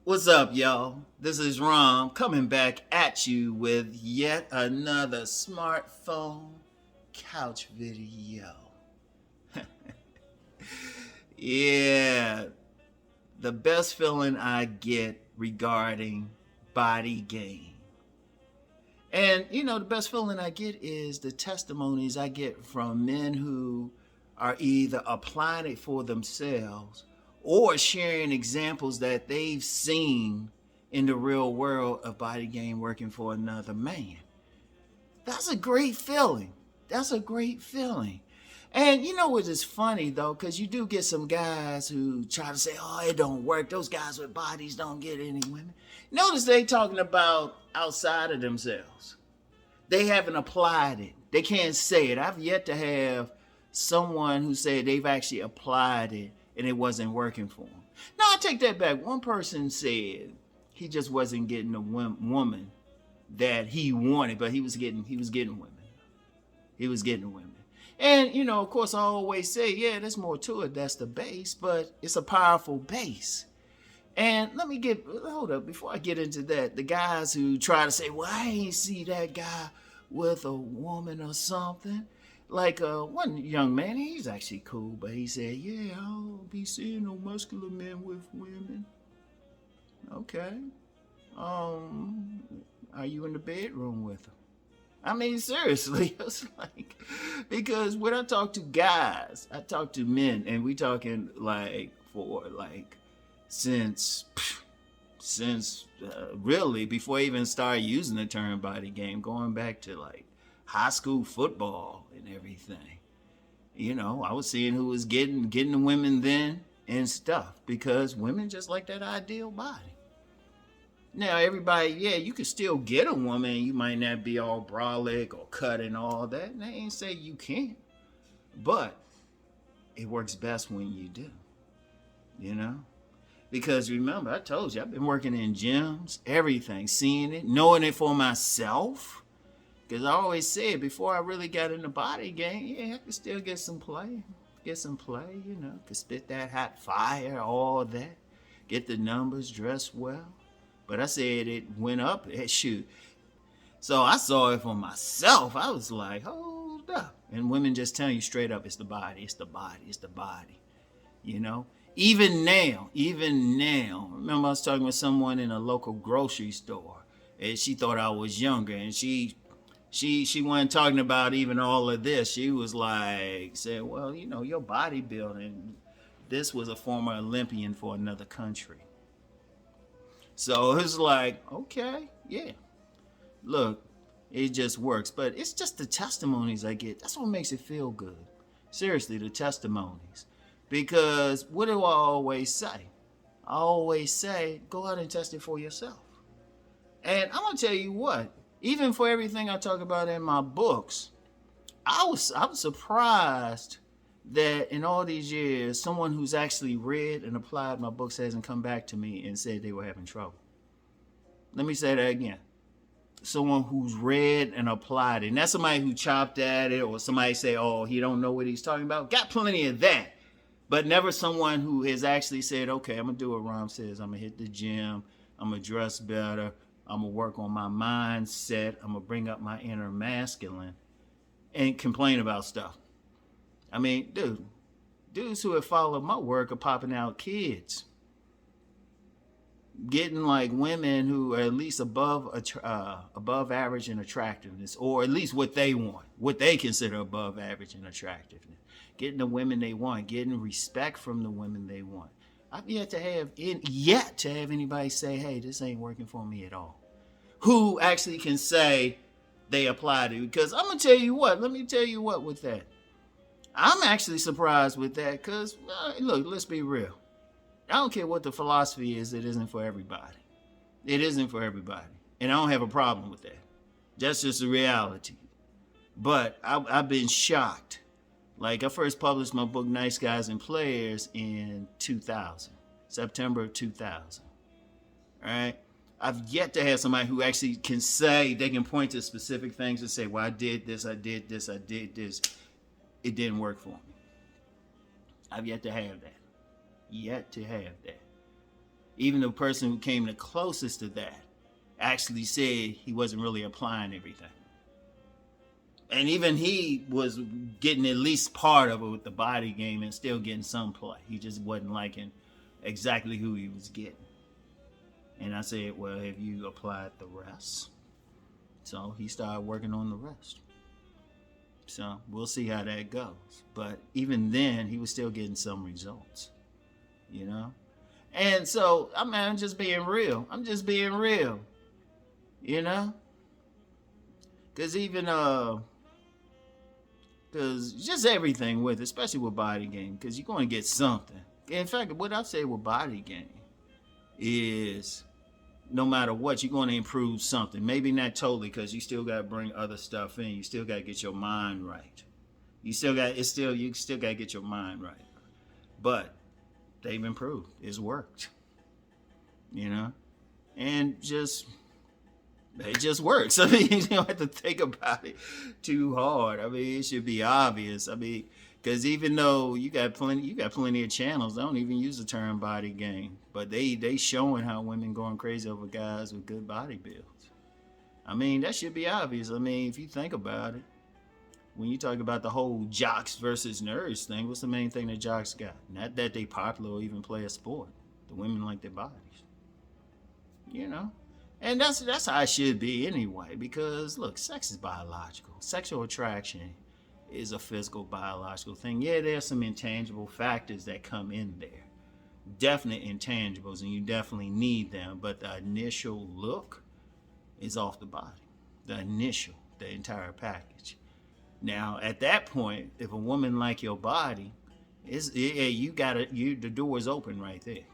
What's up, y'all? This is Rom coming back at you with yet another smartphone couch video. Yeah, the best feeling I get regarding body gain. And the best feeling I get is the testimonies I get from men who are either applying it for themselves or sharing examples that they've seen in the real world of body gain working for another man. That's a great feeling. That's a great feeling. And you know what is funny though, because you do get some guys who try to say, oh, it don't work. Those guys with bodies don't get any women. Notice they talking about outside of themselves. They haven't applied it. They can't say it. I've yet to have someone who said they've actually applied it and it wasn't working for them. Now I take that back. One person said he just wasn't getting the woman that he wanted, but he was getting women. He was getting women. And of course I always say, yeah, there's more to it. That's the base, but it's a powerful base. And hold up, before I get into that, the guys who try to say, well, I ain't see that guy with a woman or something. Like one young man, he's actually cool, but he said, yeah, I don't be seeing no muscular men with women. Okay. Are you in the bedroom with them? I mean, seriously, it's like, because when I talk to guys, I talk to men, and we talking since really before I even started using the term body game, going back to like high school football and everything. I was seeing who was getting the women then and stuff, because women just like that ideal body. Now, everybody, yeah, you can still get a woman. You might not be all brolic or cut and all that. And I ain't say you can't. But it works best when you do. Because remember, I told you, I've been working in gyms, everything, seeing it, knowing it for myself. Because I always said, before I really got in the body game, yeah, I could still get some play. Could spit that hot fire, all that. Get the numbers, dress well. But I said it went up. Shoot. So I saw it for myself. I was like, hold up. And women just telling you straight up, it's the body, it's the body, it's the body. Even now, remember I was talking with someone in a local grocery store, and she thought I was younger, and she wasn't talking about even all of this. She was like, said, well, your bodybuilding, this was a former Olympian for another country. So it's like, okay, yeah. Look, it just works. But it's just the testimonies I get. That's what makes it feel good. Seriously, the testimonies. Because what do I always say? I always say, go out and test it for yourself. And I'm going to tell you what, even for everything I talk about in my books, I was surprised that in all these years, someone who's actually read and applied my books hasn't come back to me and said they were having trouble. Let me say that again. Someone who's read and applied it. Not somebody who chopped at it, or somebody say, oh, he don't know what he's talking about. Got plenty of that. But never someone who has actually said, okay, I'm going to do what Rom says. I'm going to hit the gym. I'm going to dress better. I'm going to work on my mindset. I'm going to bring up my inner masculine and complain about stuff. I mean, dudes who have followed my work are popping out kids. Getting like women who are at least above average in attractiveness, or at least what they want, what they consider above average in attractiveness. Getting the women they want, getting respect from the women they want. I've yet to have anybody say, hey, this ain't working for me at all. Who actually can say they applied it? Because I'm going to tell you what, let me tell you what with that. I'm actually surprised with that because, look, let's be real. I don't care what the philosophy is, it isn't for everybody. It isn't for everybody. And I don't have a problem with that. That's just the reality. But I've been shocked. Like, I first published my book, Nice Guys and Players, in 2000. September of 2000. All right? I've yet to have somebody who actually can say, they can point to specific things and say, well, I did this, I did this, I did this. It didn't work for me. I've yet to have that. Yet to have that. Even the person who came the closest to that actually said he wasn't really applying everything. And even he was getting at least part of it with the body game and still getting some play. He just wasn't liking exactly who he was getting. And I said, well, have you applied the rest? So he started working on the rest. So we'll see how that goes. But even then, he was still getting some results, you know? And so, I'm just being real. I'm just being real, you know? Because even, because just everything with, especially with body game, because you're going to get something. In fact, what I say with body game is no matter what, you're going to improve something. Maybe not totally, because you still got to bring other stuff in. You still got to get your mind right. You still got to get your mind right. But they've improved. It's worked. You know? And it just works. I mean, you don't have to think about it too hard. I mean, it should be obvious. I mean, because even though you got plenty of channels, they don't even use the term body game, but they showing how women going crazy over guys with good body builds. I mean, that should be obvious. I mean, if you think about it, when you talk about the whole jocks versus nerds thing, what's the main thing that jocks got? Not that they popular or even play a sport. The women like their bodies. You know? And that's how it should be anyway, because look, sex is biological. Sexual attraction is a physical, biological thing. Yeah, there's some intangible factors that come in there. Definite intangibles, and you definitely need them, but the initial look is off the body. The entire package. Now, at that point, if a woman like your body, the door is open right there.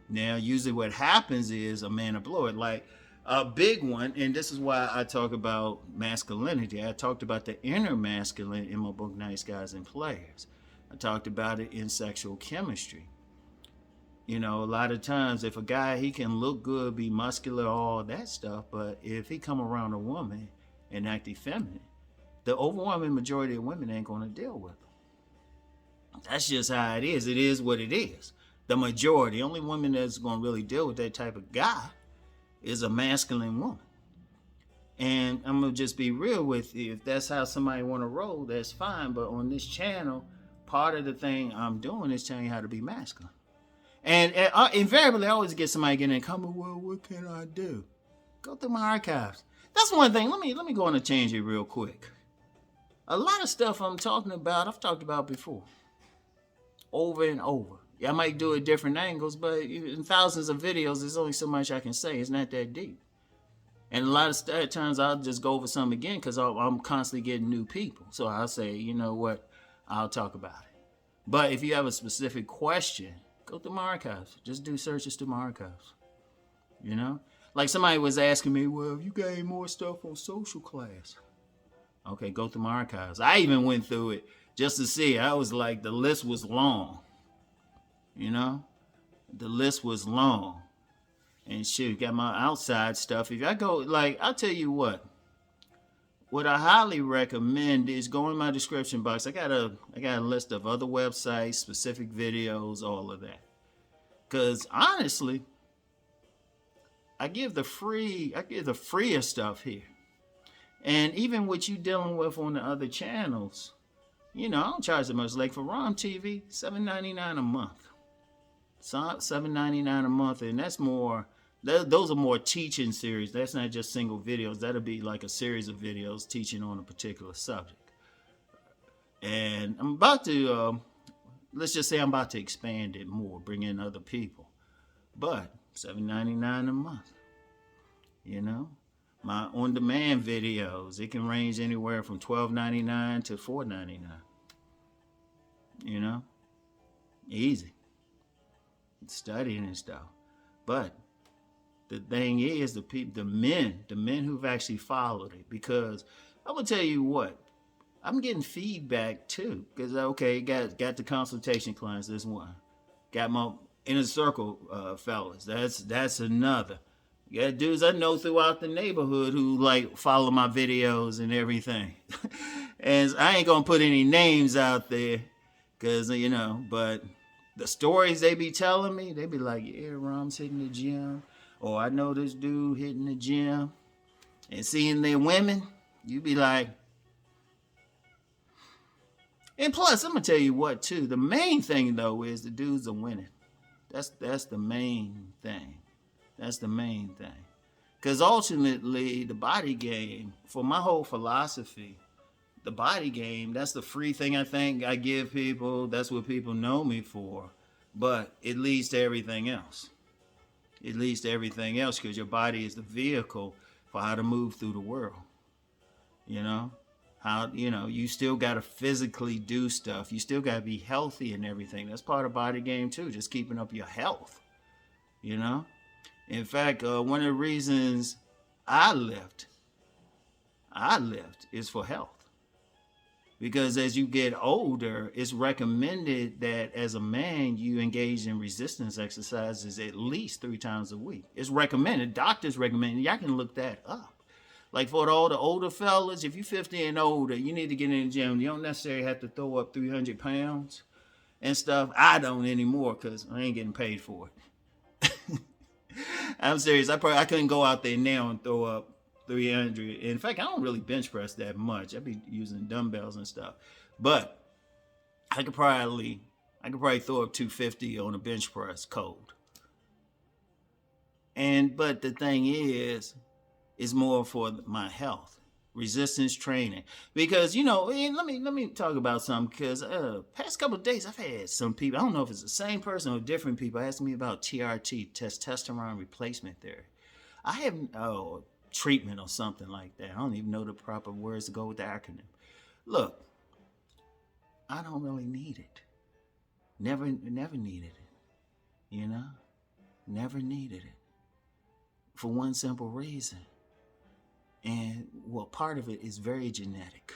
Now, usually what happens is a man will blow it. Like a big one, and this is why I talk about masculinity. I talked about the inner masculine in my book, Nice Guys and Players. I talked about it in sexual chemistry. You know, a lot of times if a guy, he can look good, be muscular, all that stuff, but if he come around a woman and act effeminate, the overwhelming majority of women ain't going to deal with him. That's just how it is. It is what it is. The majority, only woman that's going to really deal with that type of guy is a masculine woman. And I'm going to just be real with you. If that's how somebody want to roll, that's fine. But on this channel, part of the thing I'm doing is telling you how to be masculine. And invariably, I always get somebody getting in and coming, well, what can I do? Go through my archives. That's one thing. Let me go on and change it real quick. A lot of stuff I'm talking about, I've talked about before. Over and over. Yeah, I might do it at different angles, but in thousands of videos, there's only so much I can say. It's not that deep. And a lot of times I'll just go over something again because I'm constantly getting new people. So I'll say, you know what, I'll talk about it. But if you have a specific question, go through my archives. Just do searches through my archives. You know? Like somebody was asking me, well, you got any more stuff on social class? Okay, go through my archives. I even went through it just to see. I was like, the list was long. You know? The list was long. And shit, got my outside stuff. If I go, like, I'll tell you what I highly recommend is go in my description box. I got a list of other websites, specific videos, all of that. Because honestly, I give the freer stuff here. And even what you dealing with on the other channels, you know, I don't charge that much. Like for Rom TV, $7.99 a month. $7.99 a month, and that's more. Those are more teaching series. That's not just single videos. That'll be like a series of videos teaching on a particular subject. And I'm about to, let's just say I'm about to expand it more, bring in other people. But $7.99 a month, you know. My on-demand videos, it can range anywhere from $12.99 to $4.99. You know, easy. Studying and stuff. But the thing is, the men who've actually followed it, because I'm gonna tell you what, I'm getting feedback too. Because okay, got the consultation clients. This one, got my inner circle fellas. That's another. Yeah, dudes I know throughout the neighborhood who like follow my videos and everything. And I ain't gonna put any names out there, cause you know, but The stories they be telling me, they be like, yeah, Rom's hitting the gym. Or I know this dude hitting the gym. And seeing their women, you be like, and plus, I'm gonna tell you what too. The main thing though is the dudes are winning. That's the main thing. That's the main thing. Because ultimately, the body game, for my whole philosophy, the body game, that's the free thing I think I give people. That's what people know me for. But it leads to everything else. It leads to everything else because your body is the vehicle for how to move through the world. You know? How, you know, you still got to physically do stuff. You still got to be healthy and everything. That's part of body game too, just keeping up your health, you know? In fact, one of the reasons I lift is for health. Because as you get older, it's recommended that as a man, you engage in resistance exercises at least 3 times a week. It's recommended. Doctors recommend it. Y'all can look that up. Like for all the older fellas, if you're 50 and older, you need to get in the gym. You don't necessarily have to throw up 300 pounds and stuff. I don't anymore because I ain't getting paid for it. I'm serious. I couldn't go out there now and throw up 300. In fact, I don't really bench press that much. I be using dumbbells and stuff. But I could probably throw up 250 on a bench press cold. But the thing is more for my health, resistance training. Because, you know, and let me talk about something, because past couple of days I've had some people, I don't know if it's the same person or different people, asking me about TRT, testosterone replacement therapy. I have treatment or something like that. I don't even know the proper words to go with the acronym. Look, I don't really need it. Never needed it. You know? Never needed it. For one simple reason. And well, part of it is very genetic.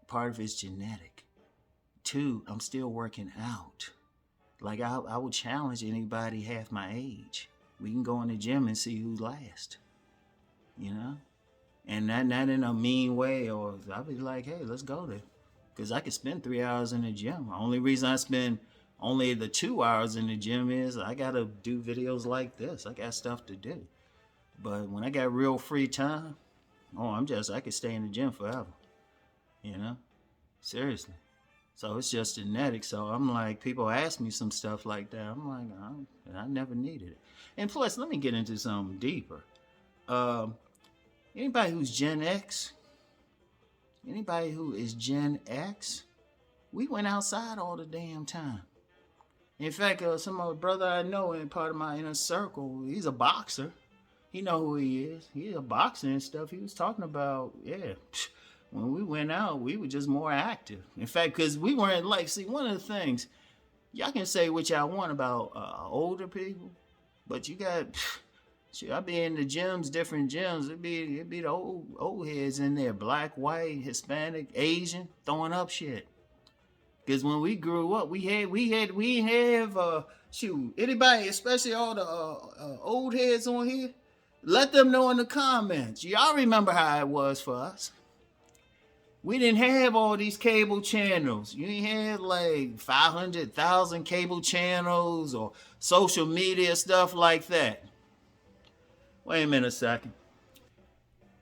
Part of it's genetic. 2, I'm still working out. Like I would challenge anybody half my age. We can go in the gym and see who lasts. You know? And not in a mean way, or I'll be like, hey, let's go there. Because I could spend 3 hours in the gym. The only reason I spend only the 2 hours in the gym is I gotta do videos like this. I got stuff to do. But when I got real free time, I could stay in the gym forever. You know? Seriously. So it's just genetic. So I'm like, people ask me some stuff like that. I'm like, I never needed it. And plus, let me get into something deeper. Anybody who's Gen X, anybody who is Gen X, we went outside all the damn time. In fact, some of my brother I know in part of my inner circle, he's a boxer. He know who he is. He's a boxer and stuff. He was talking about, when we went out, we were just more active. In fact, because we weren't like, see, one of the things, y'all can say what y'all want about older people, but you got, I be in the gyms, different gyms. It'd be the old heads in there, black, white, Hispanic, Asian, throwing up shit. Because when we grew up, we have anybody, especially all the old heads on here, let them know in the comments. Y'all remember how it was for us. We didn't have all these cable channels. You didn't have like 500,000 cable channels or social media, stuff like that. Wait a minute a second.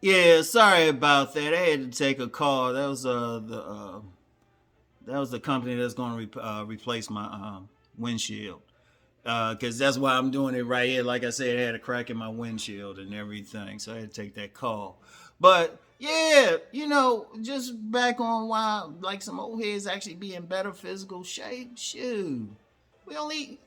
Yeah, sorry about that. I had to take a call. That was the company that's going to replace my windshield. Because that's why I'm doing it right here. Like I said, I had a crack in my windshield and everything, so I had to take that call. But yeah, you know, just back on why, like, some old heads actually be in better physical shape. Shoot, we only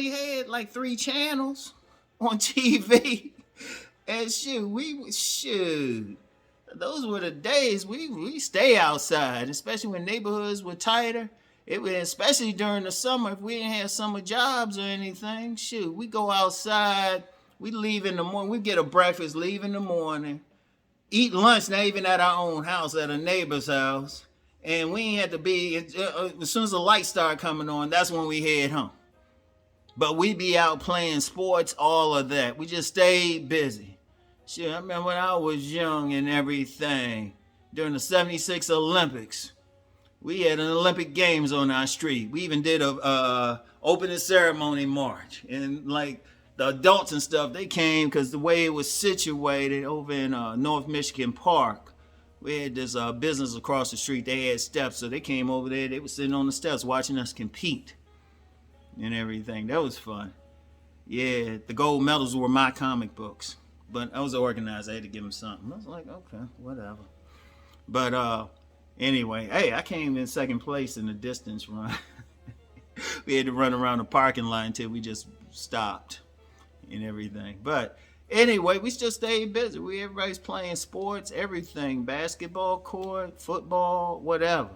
had like 3 channels on TV, and those were the days we stay outside, especially when neighborhoods were tighter. Especially during the summer, if we didn't have summer jobs or anything, we go outside, we leave in the morning, we get a breakfast, leave in the morning, eat lunch, not even at our own house, at a neighbor's house, and we ain't had to be, as soon as the lights start coming on, that's when we head home. But we be out playing sports, all of that. We just stayed busy. I remember when I was young and everything, during the 76 Olympics, We had an Olympic Games on our street. We even did a opening ceremony march, and like the adults and stuff, they came because the way it was situated over in North Michigan Park, we had this business across the street. They had steps, so they came over there. They were sitting on the steps watching us compete and everything. That was fun. Yeah, the gold medals were my comic books, but I was organized. I had to give them something. I was like, okay, whatever. But anyway, hey, I came in second place in the distance run. We had to run around the parking lot until we just stopped and everything. But anyway, we still stayed busy. Everybody's playing sports, everything, basketball court, football, whatever.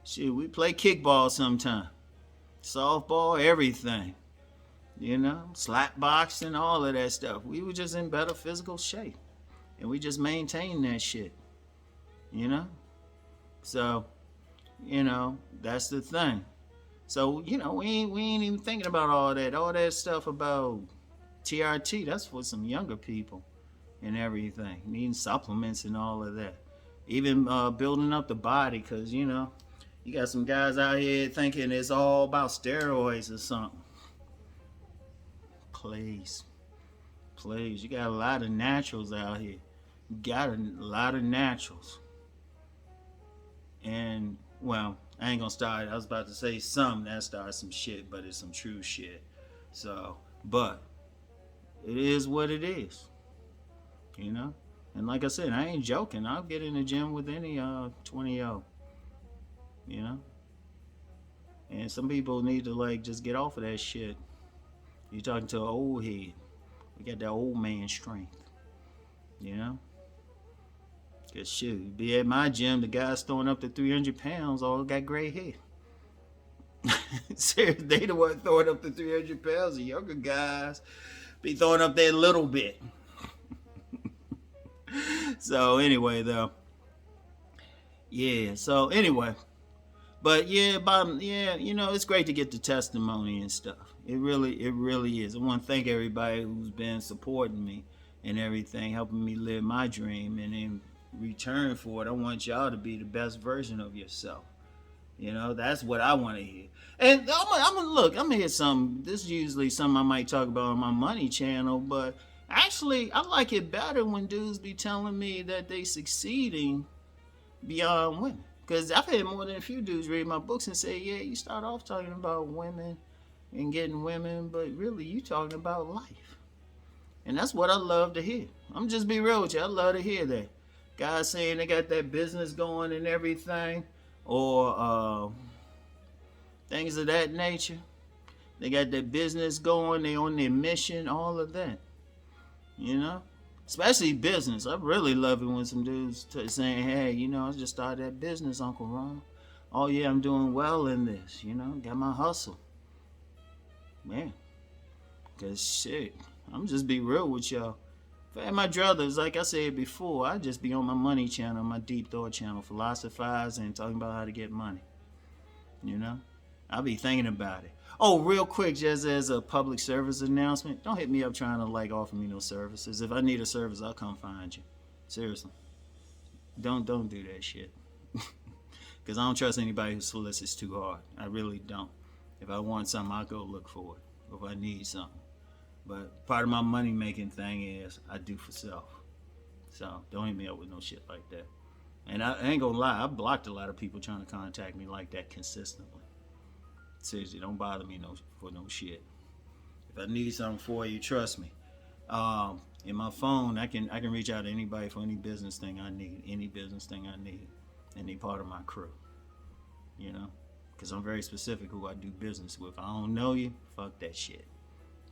Shit, we play kickball sometime, softball, everything. You know, slap boxing, all of that stuff. We were just in better physical shape, and we just maintained that shit. You know, so that's the thing. So we ain't even thinking about all that stuff about TRT. That's for some younger people and everything, needing supplements and all of that. Even building up the body, because you got some guys out here thinking it's all about steroids or something. Please, you got a lot of naturals out here. You got a lot of naturals. And well, I ain't gonna start. I was about to say some that starts some shit, but it's some true shit. So, but it is what it is, And like I said, I ain't joking. I'll get in the gym with any 20-year-old, And some people need to like just get off of that shit. You're talking to an old head. We got that old man strength, Cause shit, be at my gym, the guys throwing up to 300 pounds all got gray hair. Seriously, they the one throwing up to 300 pounds. The younger guys be throwing up that little bit. So anyway, though. Yeah. So anyway, but yeah, it's great to get the testimony and stuff. It really is. I want to thank everybody who's been supporting me and everything, helping me live my dream, and in return for it, I want y'all to be the best version of yourself. That's what I want to hear. And I'm gonna hit something. This is usually something I might talk about on my money channel, but actually, I like it better when dudes be telling me that they succeeding beyond women. Because I've had more than a few dudes read my books and say, yeah, you start off talking about women and getting women, but really you talking about life. And that's what I love to hear. I'm just be real with you. I love to hear that. Guys saying they got that business going and everything, or things of that nature. They got their business going, they on their mission, all of that. Especially business. I really love it when some dudes saying, hey, I just started that business, Uncle Ron. Oh yeah, I'm doing well in this, got my hustle. Man, cause shit, I'm just be real with y'all. If I had my druthers, like I said before, I'd just be on my money channel, my deep thought channel, philosophizing and talking about how to get money. I'll be thinking about it. Oh, real quick, just as a public service announcement, don't hit me up trying to like offer me no services. If I need a service, I'll come find you. Seriously. Don't do that shit. Because I don't trust anybody who solicits too hard. I really don't. If I want something, I'll go look for it. If I need something. But part of my money making thing is I do for self. So don't hit me up with no shit like that. And I ain't gonna lie, I blocked a lot of people trying to contact me like that consistently. Seriously, don't bother me for no shit. If I need something for you, trust me. In my phone, I can reach out to anybody for any business thing I need, any part of my crew. Because I'm very specific who I do business with. If I don't know you, fuck that shit.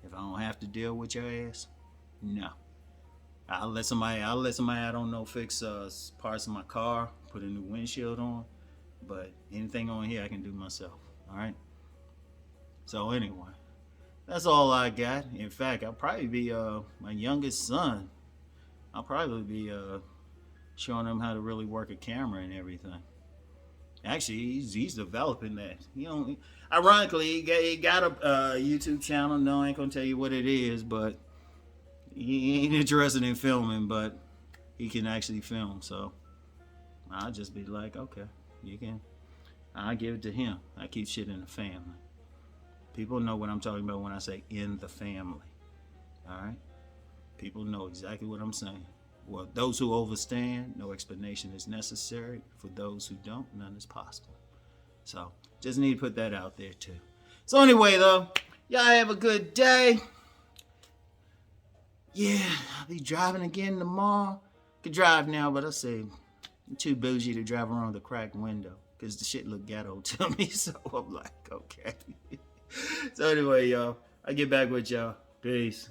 If I don't have to deal with your ass, no. I'll let somebody I don't know fix parts of my car, put a new windshield on, but anything on here I can do myself. All right. So anyway, that's all I got. In fact, I'll probably be my youngest son. I'll probably be showing him how to really work a camera and everything. Actually, he's developing that. Ironically, he got a YouTube channel. No, I ain't gonna tell you what it is, but he ain't interested in filming, but he can actually film. So I'll just be like, okay, you can I give it to him. I keep shit in the family. People know what I'm talking about when I say in the family. All right? People know exactly what I'm saying. Well, those who understand, no explanation is necessary. For those who don't, none is possible. So, just need to put that out there too. So anyway, though, y'all have a good day. Yeah, I'll be driving again tomorrow. Could drive now, but I say I'm too bougie to drive around with a cracked window because the shit look ghetto to me. So I'm like, okay. So anyway, y'all, I get back with y'all. Peace.